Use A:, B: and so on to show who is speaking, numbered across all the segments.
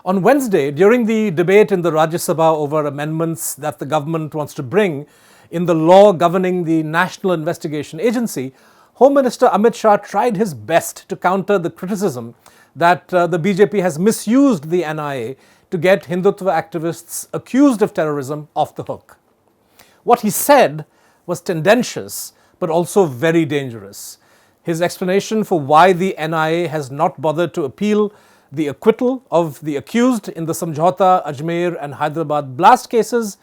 A: On Wednesday, during the debate in the Rajya Sabha over amendments that the government wants to bring in the law governing the National Investigation Agency, Home Minister Amit Shah tried his best to counter the criticism that the BJP has misused the NIA to get Hindutva activists accused of terrorism off the hook. What he said was tendentious but also very dangerous. His explanation for why the NIA has not bothered to appeal the acquittal of the accused in the Samjhauta, Ajmer and Hyderabad blast cases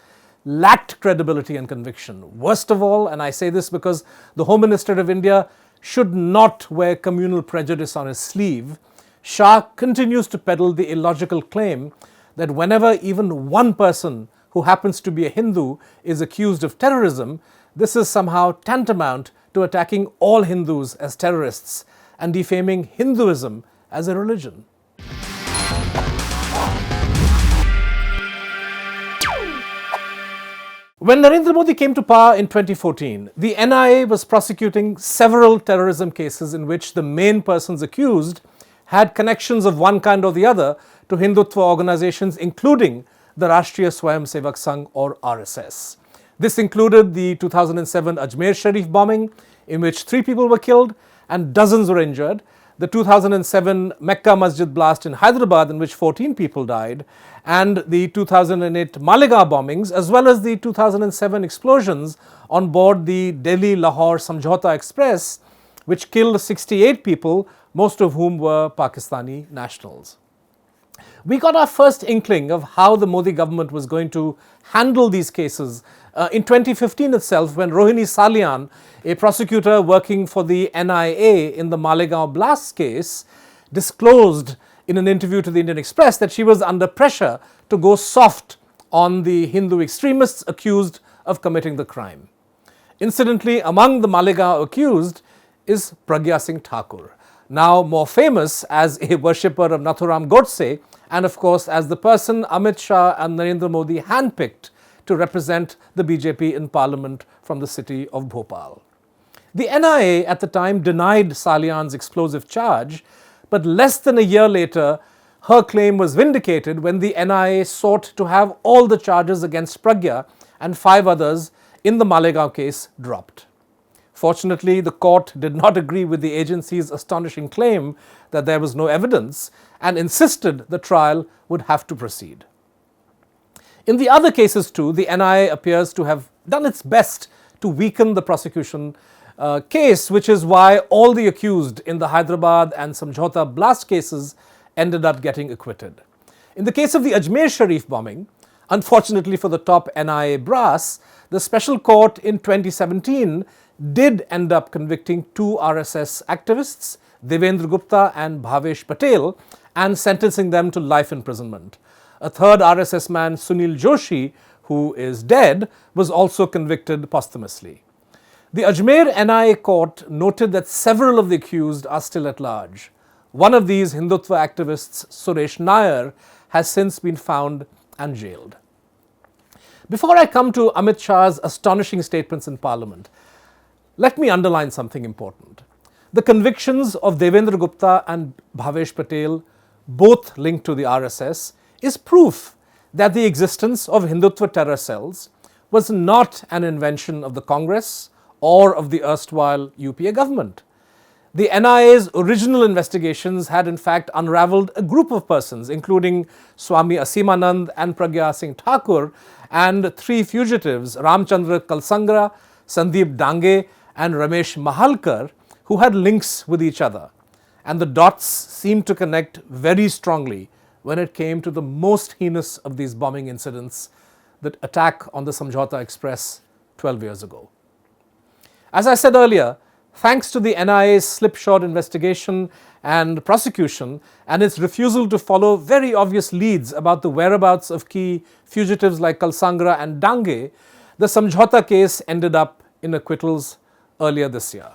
A: lacked credibility and conviction. Worst of all, and I say this because the Home Minister of India should not wear communal prejudice on his sleeve, Shah continues to peddle the illogical claim that whenever even one person who happens to be a Hindu is accused of terrorism, this is somehow tantamount to attacking all Hindus as terrorists and defaming Hinduism as a religion. When Narendra Modi came to power in 2014, the NIA was prosecuting several terrorism cases in which the main persons accused had connections of one kind or the other to Hindutva organizations, including the Rashtriya Swayamsevak Sangh or RSS. This included the 2007 Ajmer Sharif bombing, in which 3 people were killed and dozens were injured, the 2007 Mecca Masjid blast in Hyderabad, in which 14 people died, and the 2008 Malegaon bombings, as well as the 2007 explosions on board the Delhi-Lahore Samjhauta Express, which killed 68 people, most of whom were Pakistani nationals. We got our first inkling of how the Modi government was going to handle these cases in 2015 itself, when Rohini Salian, a prosecutor working for the NIA in the Malegaon blast case, disclosed in an interview to the Indian Express that she was under pressure to go soft on the Hindu extremists accused of committing the crime. Incidentally, among the Malegaon accused is Pragya Singh Thakur, now more famous as a worshipper of Nathuram Godse, and of course as the person Amit Shah and Narendra Modi handpicked to represent the BJP in Parliament from the city of Bhopal. The NIA at the time denied Salian's explosive charge, but less than a year later, her claim was vindicated when the NIA sought to have all the charges against Pragya and 5 others in the Malegaon case dropped. Fortunately, the court did not agree with the agency's astonishing claim that there was no evidence and insisted the trial would have to proceed. In the other cases too, the NIA appears to have done its best to weaken the prosecution case, which is why all the accused in the Hyderabad and Samjhauta blast cases ended up getting acquitted. In the case of the Ajmer Sharif bombing, unfortunately for the top NIA brass, the special court in 2017 did end up convicting 2 RSS activists, Devendra Gupta and Bhavesh Patel, and sentencing them to life imprisonment. A third RSS man, Sunil Joshi, who is dead, was also convicted posthumously. The Ajmer NIA court noted that several of the accused are still at large. One of these Hindutva activists, Suresh Nair, has since been found and jailed. Before I come to Amit Shah's astonishing statements in Parliament, let me underline something important. The convictions of Devendra Gupta and Bhavesh Patel, both linked to the RSS, is proof that the existence of Hindutva terror cells was not an invention of the Congress or of the erstwhile UPA government. The NIA's original investigations had in fact unravelled a group of persons, including Swami Asimanand and Pragya Singh Thakur, and 3 fugitives, Ramchandra Kalsangra, Sandeep Dange and Ramesh Mahalkar, who had links with each other. And the dots seemed to connect very strongly when it came to the most heinous of these bombing incidents, the attack on the Samjhauta Express 12 years ago. As I said earlier, thanks to the NIA's slipshod investigation and prosecution and its refusal to follow very obvious leads about the whereabouts of key fugitives like Kalsangra and Dange, the Samjhauta case ended up in acquittals earlier this year.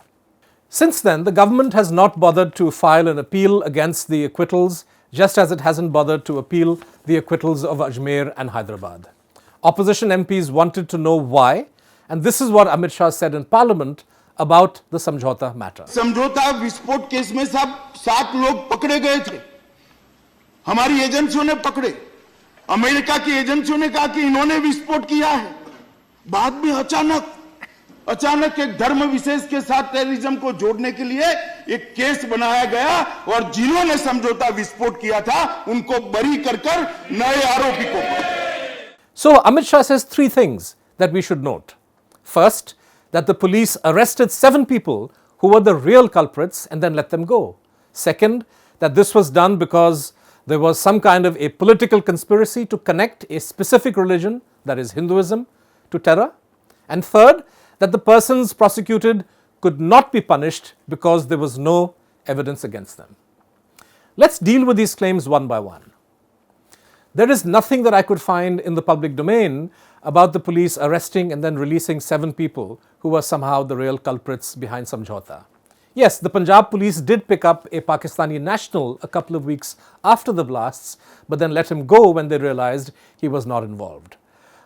A: Since then, the government has not bothered to file an appeal against the acquittals, just as it hasn't bothered to appeal the acquittals of Ajmer and Hyderabad. Opposition MPs wanted to know why, and this is what Amit Shah said in Parliament about the Samjhauta matter.
B: समझौता विस्फोट case में सब 7 लोग पकड़े गए थे हमारी एजेंसियों ने पकड़े, अमेरिका की एजेंसियों ने कहा कि इन्होंने विस्फोट किया है। बाद में अचानक एक धर्म विशेष के साथ टेररिज्म को जोड़ने के लिए एक केस बनाया गया और जिन्होंने समझौता विस्फोट किया था उनको बरी कर नए आरोपी को।
A: So Amit Shah says three things that we should note. First, that the police arrested 7 people who were the real culprits and then let them go. Second, that this was done because there was some kind of a political conspiracy to connect a specific religion, that is Hinduism, to terror. And third, that the persons prosecuted could not be punished because there was no evidence against them. Let's deal with these claims one by one. There is nothing that I could find in the public domain about the police arresting and then releasing 7 people who were somehow the real culprits behind Samjhauta. Yes, the Punjab police did pick up a Pakistani national a couple of weeks after the blasts, but then let him go when they realized he was not involved.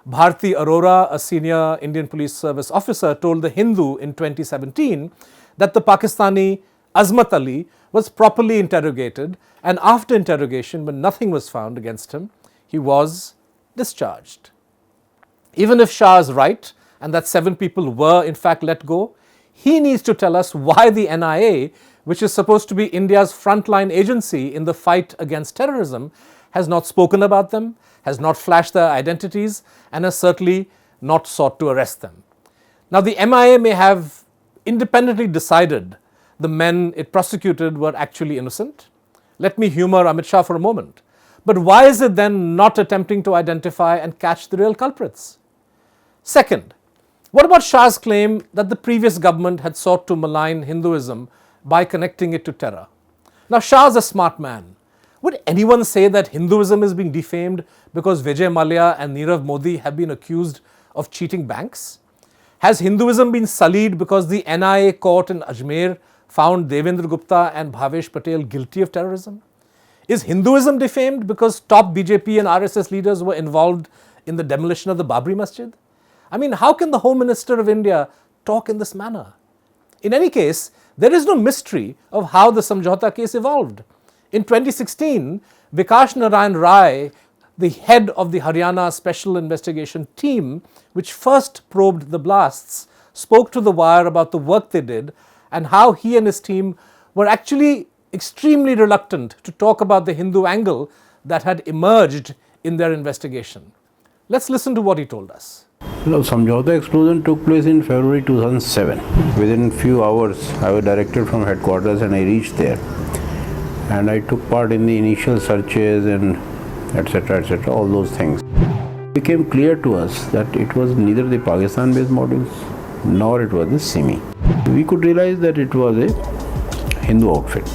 A: Bharti Arora, a senior Indian Police Service officer, told The Hindu in 2017 that the Pakistani Azmat Ali was properly interrogated, and after interrogation, when nothing was found against him, he was discharged. Even if Shah is right and that 7 people were in fact let go, he needs to tell us why the NIA, which is supposed to be India's frontline agency in the fight against terrorism, has not spoken about them, has not flashed their identities, and has certainly not sought to arrest them. Now, the MIA may have independently decided the men it prosecuted were actually innocent. Let me humor Amit Shah for a moment. But why is it then not attempting to identify and catch the real culprits? Second, what about Shah's claim that the previous government had sought to malign Hinduism by connecting it to terror? Now, Shah is a smart man. Would anyone say that Hinduism is being defamed because Vijay Mallya and Nirav Modi have been accused of cheating banks? Has Hinduism been sullied because the NIA court in Ajmer found Devendra Gupta and Bhavesh Patel guilty of terrorism? Is Hinduism defamed because top BJP and RSS leaders were involved in the demolition of the Babri Masjid? I mean, how can the Home Minister of India talk in this manner? In any case, there is no mystery of how the Samjhauta case evolved. In 2016, Vikash Narayan Rai, the head of the Haryana Special Investigation Team, which first probed the blasts, spoke to The Wire about the work they did and how he and his team were actually extremely reluctant to talk about the Hindu angle that had emerged in their investigation. Let's listen to what he told us.
C: No, Samjhauta explosion took place in February 2007. Within few hours, I was directed from headquarters and I reached there. And I took part in the initial searches and etc., all those things. It became clear to us that it was neither the Pakistan-based modules nor it was the SIMI. We could realize that it was a Hindu outfit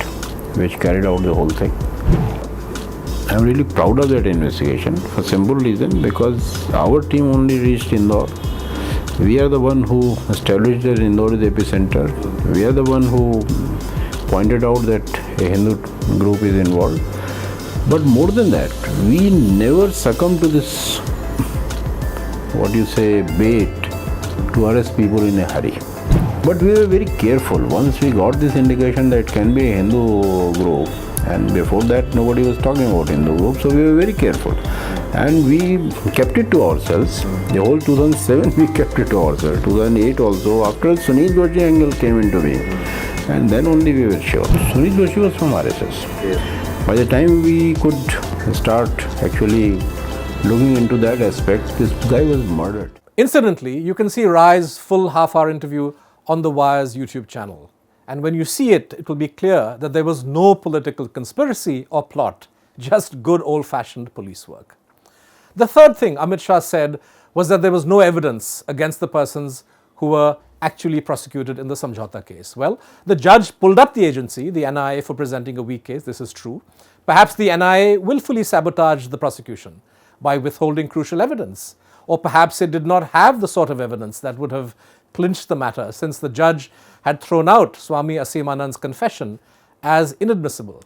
C: which carried out the whole thing. I'm really proud of that investigation for simple reason because our team only reached Indore. We are the one who established that Indore is the epicenter. We are the one who pointed out that a Hindu group is involved. But more than that, we never succumbed to this, bait to arrest people in a hurry. But we were very careful. Once we got this indication that it can be a Hindu group, and before that nobody was talking about Hindu group, so we were very careful. And we kept it to ourselves. The whole 2007 we kept it to ourselves. 2008 also, after Sunil Joshi angle came into being. And then only we were sure. Sunil Joshi was from RSS. By the time we could start actually looking into that aspect, this guy was murdered.
A: Incidentally, you can see Rai's full half-hour interview on The Wire's YouTube channel. And when you see it, it will be clear that there was no political conspiracy or plot, just good old-fashioned police work. The third thing Amit Shah said was that there was no evidence against the persons who were actually prosecuted in the Samjhauta case. Well, the judge pulled up the agency, the NIA, for presenting a weak case. This is true. Perhaps the NIA willfully sabotaged the prosecution by withholding crucial evidence. Or perhaps it did not have the sort of evidence that would have clinched the matter, since the judge had thrown out Swami Asimanand's confession as inadmissible.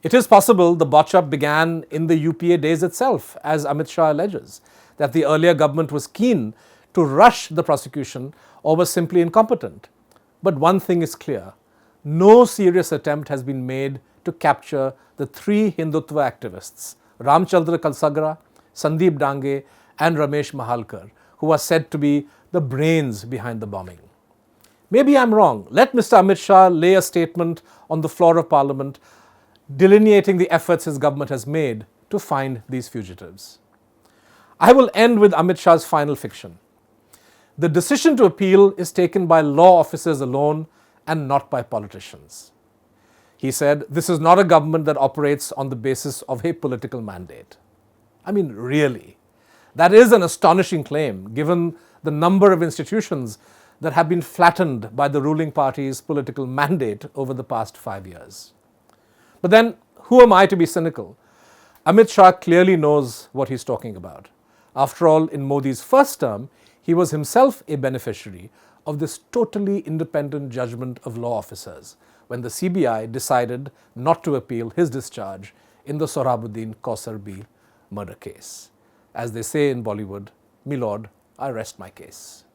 A: It is possible the botch-up began in the UPA days itself, as Amit Shah alleges, that the earlier government was keen to rush the prosecution or was simply incompetent. But one thing is clear, no serious attempt has been made to capture the three Hindutva activists, Ramchandra Kalsagra, Sandeep Dange, and Ramesh Mahalkar, who are said to be the brains behind the bombing. Maybe I'm wrong. Let Mr. Amit Shah lay a statement on the floor of Parliament delineating the efforts his government has made to find these fugitives. I will end with Amit Shah's final fiction. The decision to appeal is taken by law officers alone and not by politicians. He said, this is not a government that operates on the basis of a political mandate. I mean, really. That is an astonishing claim, given the number of institutions that have been flattened by the ruling party's political mandate over the past 5 years. But then, who am I to be cynical? Amit Shah clearly knows what he's talking about. After all, in Modi's first term, he was himself a beneficiary of this totally independent judgment of law officers when the CBI decided not to appeal his discharge in the Sohrabuddin Kausar murder case. As they say in Bollywood, "My lord, I rest my case."